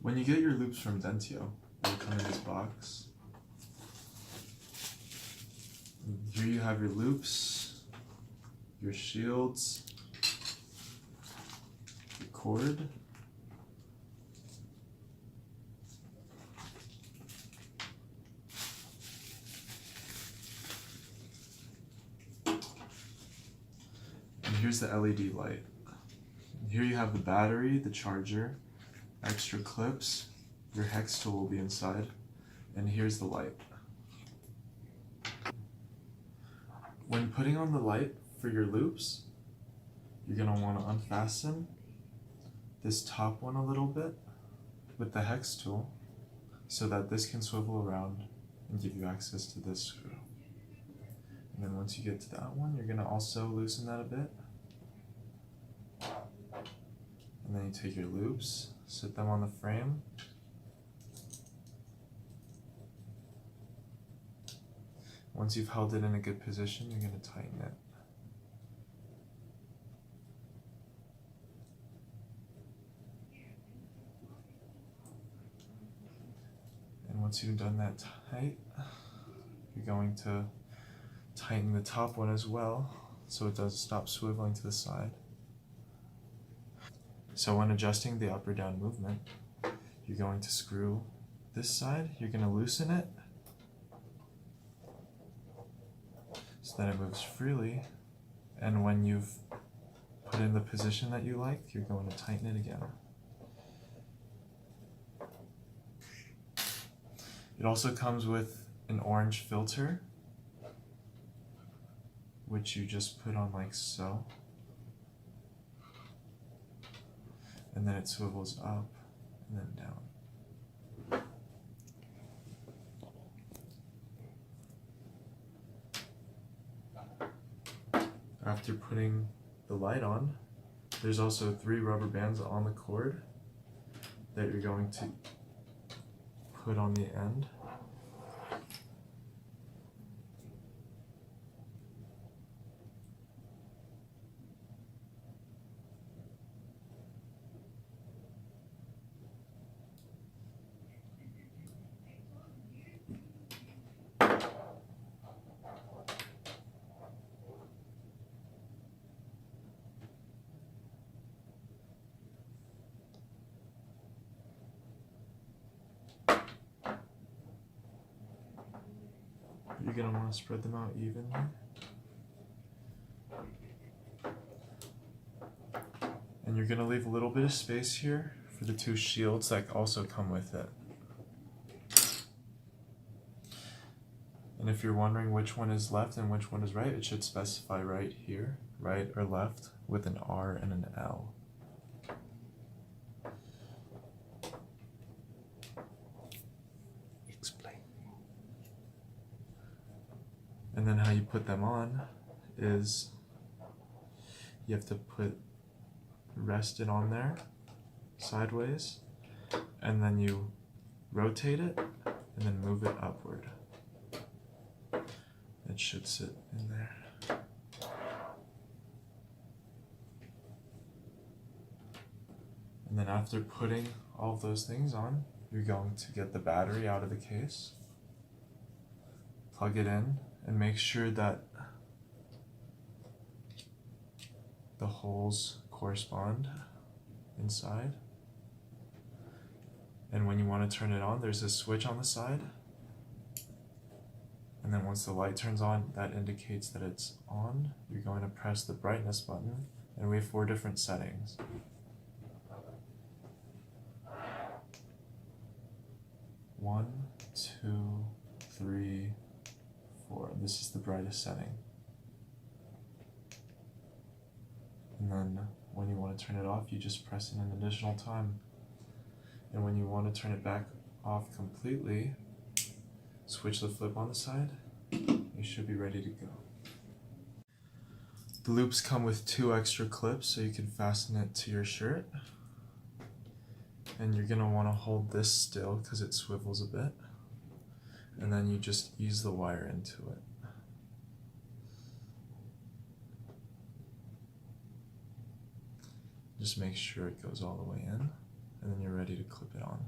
When you get your loops from Dentio, they'll come in this box. Here you have your loops, your shields, your cord, and here's the LED light. Here you have the battery, the charger, extra clips, your hex tool will be inside, and here's the light. When putting on the light for your loops, you're going to want to unfasten this top one a little bit with the hex tool so that this can swivel around and give you access to this screw. And then once you get to that one, you're going to also loosen that a bit. And then you take your loops, sit them on the frame. Once you've held it in a good position, you're going to tighten it. And once you've done that tight, you're going to tighten the top one as well so it doesn't stop swiveling to the side. So when adjusting the up or down movement, you're going to screw this side, you're going to loosen it so that it moves freely, and when you've put in the position that you like, you're going to tighten it again. It also comes with an orange filter, which you just put on like so. And then it swivels up and then down. After putting the light on, there's also 3 rubber bands on the cord that you're going to put on the end. You're going to want to spread them out evenly. And you're going to leave a little bit of space here for the 2 shields that also come with it. And if you're wondering which one is left and which one is right, it should specify right here, right or left, with an R and an L. And then how you put them on is you have to rest it on there sideways, and then you rotate it and then move it upward. It should sit in there. And then after putting all of those things on, you're going to get the battery out of the case, plug it in, and make sure that the holes correspond inside. And when you want to turn it on, there's a switch on the side. And then once the light turns on, that indicates that it's on. You're going to press the brightness button, and we have 4 different settings. 1, 2, 3, 4. This is the brightest setting. And then when you want to turn it off, you just press in an additional time. And when you want to turn it back off completely, switch the flip on the side, you should be ready to go. The loops come with 2 extra clips so you can fasten it to your shirt. And you're going to want to hold this still because it swivels a bit. And then you just ease the wire into it. Just make sure it goes all the way in. and then you're ready to clip it on.